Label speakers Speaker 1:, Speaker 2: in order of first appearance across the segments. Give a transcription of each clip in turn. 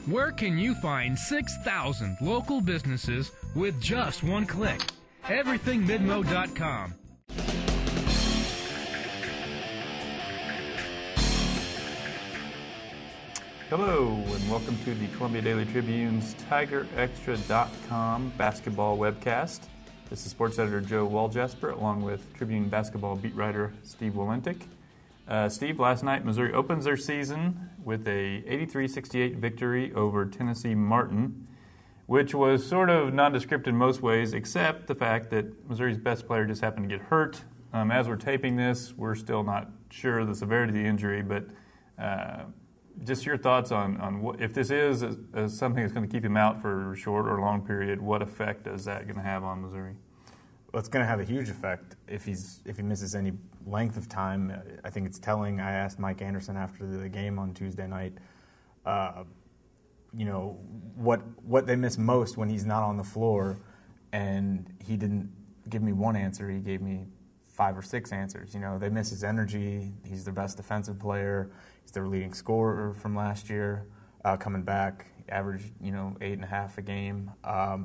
Speaker 1: Where can you find 6,000 local businesses with just one click? EverythingMidmo.com.
Speaker 2: Hello, and welcome to the Columbia Daily Tribune's TigerExtra.com basketball webcast. This is sports editor Joe Walljasper, along with Tribune basketball beat writer Steve Walentik. Steve, last night Missouri opens their season with a 83-68 victory over Tennessee Martin, which was sort of nondescript in most ways, except the fact that Missouri's best player just happened to get hurt. As we're taping this, we're still not sure of the severity of the injury, but just your thoughts on what, if this is something that's going to keep him out for a short or long period, what effect is that going to have on Missouri?
Speaker 3: Well, it's going to have a huge effect if he misses any length of time. I think it's telling. I asked Mike Anderson after the game on Tuesday night, what they miss most when he's not on the floor, and he didn't give me one answer. He gave me 5 or 6 answers. They miss his energy. He's their best defensive player. He's their leading scorer from last year, coming back, averaged 8.5 a game.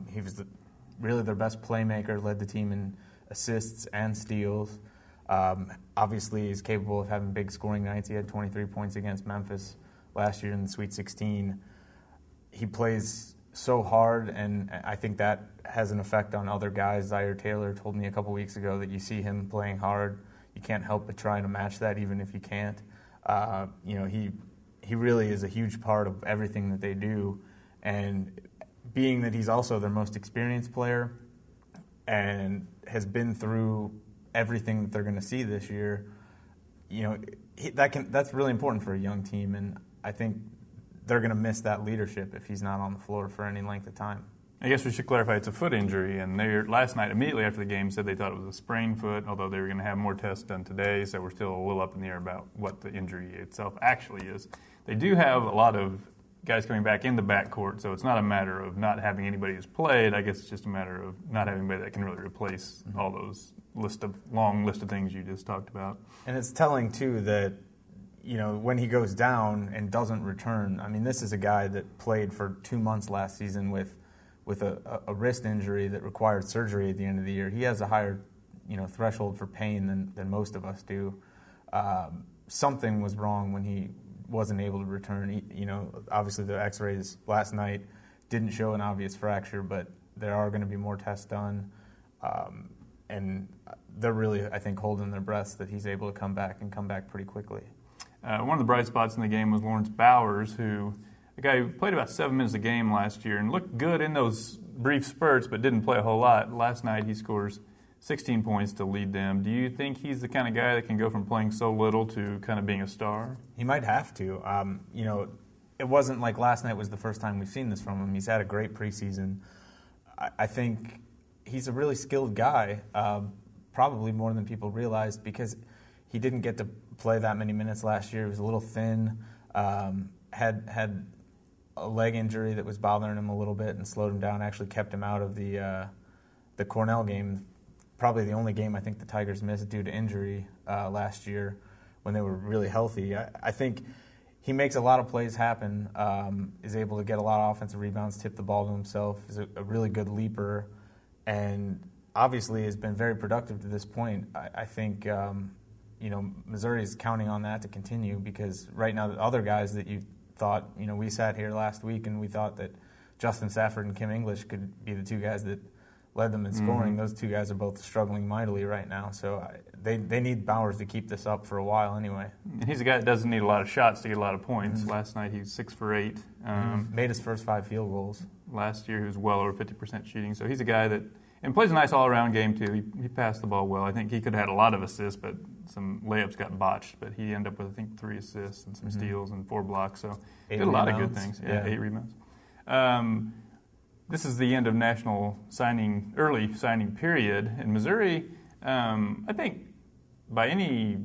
Speaker 3: He was really their best playmaker, led the team in assists and steals. Obviously, he's capable of having big scoring nights. He had 23 points against Memphis last year in the Sweet 16. He plays so hard, and I think that has an effect on other guys. Zaire Taylor told me a couple weeks ago that you see him playing hard, you can't help but trying to match that, even if you can't. He really is a huge part of everything that they do, and being that he's also their most experienced player and has been through everything that they're going to see this year, that's really important for a young team, and I think they're going to miss that leadership if he's not on the floor for any length of time.
Speaker 2: I guess we should clarify it's a foot injury, and they last night, immediately after the game, said they thought it was a sprained foot, although they were going to have more tests done today, so we're still a little up in the air about what the injury itself actually is. They do have a lot of guys coming back in the backcourt, so it's not a matter of not having anybody who's played. I guess it's just a matter of not having anybody that can really replace all those long list of things you just talked about.
Speaker 3: And it's telling, too, that when he goes down and doesn't return, I mean, this is a guy that played for 2 months last season with a wrist injury that required surgery at the end of the year. He has a higher, threshold for pain than most of us do. Something was wrong when he wasn't able to return. Obviously the X-rays last night didn't show an obvious fracture, but there are going to be more tests done, and they're really, I think, holding their breaths that he's able to come back pretty quickly.
Speaker 2: One of the bright spots in the game was Laurence Bowers, a guy who played about 7 minutes a game last year and looked good in those brief spurts but didn't play a whole lot. Last night he scores 16 points to lead them. Do you think he's the kind of guy that can go from playing so little to kind of being a star?
Speaker 3: He might have to. It wasn't like last night was the first time we've seen this from him. He's had a great preseason. I think he's a really skilled guy, probably more than people realized, because he didn't get to play that many minutes last year. He was a little thin, had a leg injury that was bothering him a little bit and slowed him down, actually kept him out of the Cornell game, probably the only game I think the Tigers missed due to injury last year when they were really healthy. I think he makes a lot of plays happen, is able to get a lot of offensive rebounds, tip the ball to himself, is a really good leaper, and obviously has been very productive to this point. I think Missouri is counting on that to continue, because right now the other guys that you thought, we sat here last week and we thought that Justin Safford and Kim English could be the 2 guys that led them in scoring. Those 2 guys are both struggling mightily right now, so they need Bowers to keep this up for a while anyway.
Speaker 2: And he's a guy that doesn't need a lot of shots to get a lot of points. Last night he was 6 for 8.
Speaker 3: Made his first 5 field goals.
Speaker 2: Last year he was well over 50% shooting, so he's a guy that and plays a nice all-around game too. He passed the ball well. I think he could have had a lot of assists, but some layups got botched. But he ended up with, I think, 3 assists and some steals and 4 blocks. So did a lot of good things. Yeah. 8 rebounds. This is the end of early signing period in Missouri. I think by any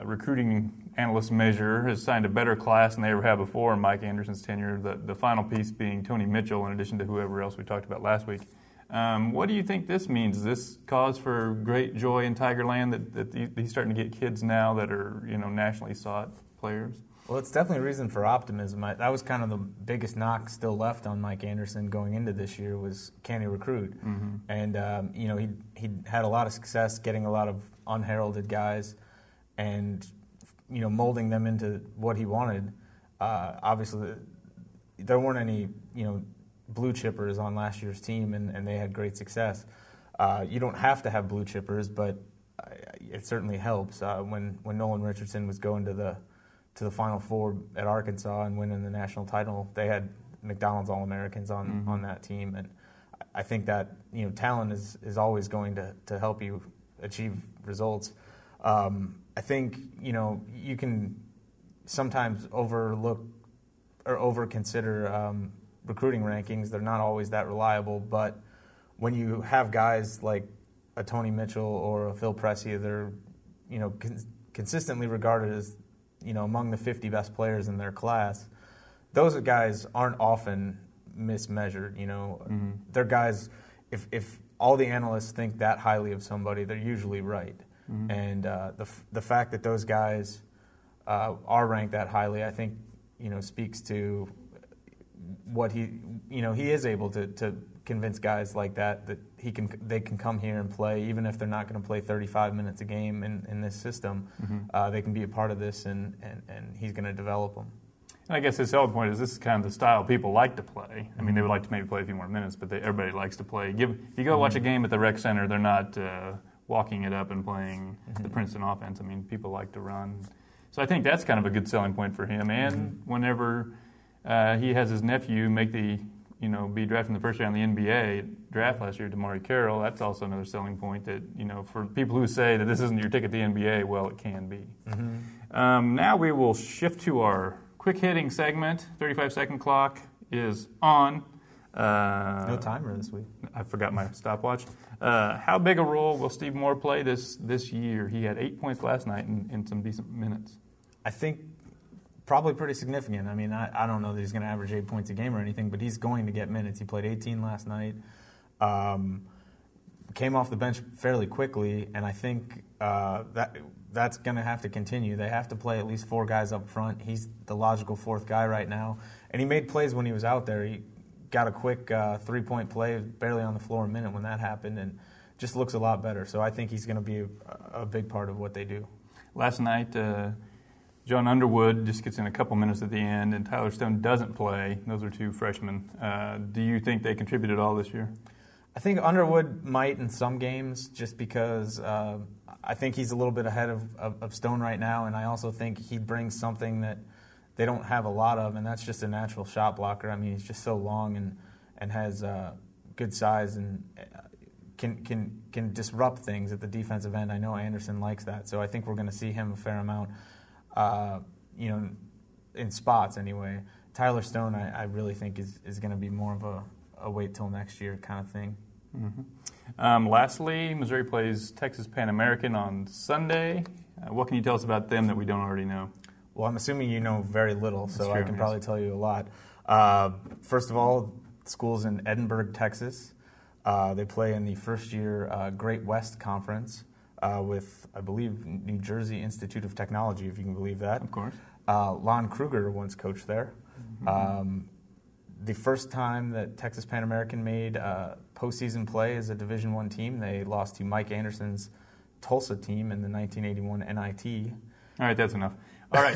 Speaker 2: recruiting analyst measure has signed a better class than they ever have before in Mike Anderson's tenure. The final piece being Tony Mitchell, in addition to whoever else we talked about last week. What do you think this means? Is this cause for great joy in Tigerland that he's starting to get kids now that are nationally sought players?
Speaker 3: Well, it's definitely a reason for optimism. That was kind of the biggest knock still left on Mike Anderson going into this year was, can he recruit? Mm-hmm. And, he had a lot of success getting a lot of unheralded guys and, molding them into what he wanted. Obviously, there weren't any, blue chippers on last year's team, and they had great success. You don't have to have blue chippers, but it certainly helps. When Nolan Richardson was going to the Final Four at Arkansas and winning the national title, they had McDonald's All-Americans on that team, and I think that talent is always going to help you achieve results. I think you can sometimes overlook or overconsider recruiting rankings. They're not always that reliable, but when you have guys like a Tony Mitchell or a Phil Pressey, they're consistently regarded as among the 50 best players in their class. Those guys aren't often mismeasured. They're guys. If all the analysts think that highly of somebody, they're usually right. Mm-hmm. And the fact that those guys are ranked that highly, I think, speaks to what he is able to convince guys like that they can come here and play, even if they're not going to play 35 minutes a game in this system. Mm-hmm. They can be a part of this, and he's going to develop them.
Speaker 2: And I guess his selling point is this is kind of the style people like to play. I mean, they would like to maybe play a few more minutes, but everybody likes to play. If you go watch a game at the rec center, they're not walking it up and playing the Princeton offense. I mean, people like to run. So I think that's kind of a good selling point for him. And whenever he has his nephew make be drafted in the first round in the NBA draft last year, Damari Carroll, that's also another selling point that, for people who say that this isn't your ticket to the NBA, well, it can be. Mm-hmm. Now we will shift to our quick-hitting segment. 35-second clock is on.
Speaker 3: No timer this week.
Speaker 2: I forgot my stopwatch. How big a role will Steve Moore play this year? He had 8 points last night in some decent minutes.
Speaker 3: I think probably pretty significant. I mean, I don't know that he's going to average 8 points a game or anything, but he's going to get minutes. He played 18 last night. Came off the bench fairly quickly, and I think that's going to have to continue. They have to play at least 4 guys up front. He's the logical 4th guy right now, and he made plays when he was out there. He got a quick 3-point play, barely on the floor a minute when that happened, and just looks a lot better. So I think he's going to be a big part of what they do.
Speaker 2: Last night, John Underwood just gets in a couple minutes at the end, and Tyler Stone doesn't play. Those are 2 freshmen. Do you think they contributed all this year?
Speaker 3: I think Underwood might in some games, just because I think he's a little bit ahead of Stone right now, and I also think he brings something that they don't have a lot of, and that's just a natural shot blocker. I mean, he's just so long and has good size and can disrupt things at the defensive end. I know Anderson likes that, so I think we're going to see him a fair amount, in spots anyway. Tyler Stone, I really think is going to be more of a wait till next year kind of thing.
Speaker 2: Mm-hmm. Lastly, Missouri plays Texas Pan American on Sunday. What can you tell us about them that we don't already know?
Speaker 3: Well, I'm assuming you know very little, so I can probably tell you a lot. First of all, the school's in Edinburgh, Texas. They play in the first-year Great West Conference with, I believe, New Jersey Institute of Technology, if you can believe that.
Speaker 2: Of course.
Speaker 3: Lon Kruger once coached there. Mm-hmm. The first time that Texas Pan American made postseason play as a Division I team, they lost to Mike Anderson's Tulsa team in the 1981 NIT.
Speaker 2: All right, that's enough. All right,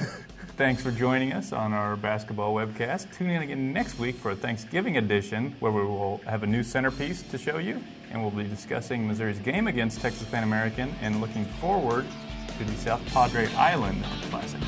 Speaker 2: thanks for joining us on our basketball webcast. Tune in again next week for a Thanksgiving edition where we will have a new centerpiece to show you, and we'll be discussing Missouri's game against Texas Pan American and looking forward to the South Padre Island Classic.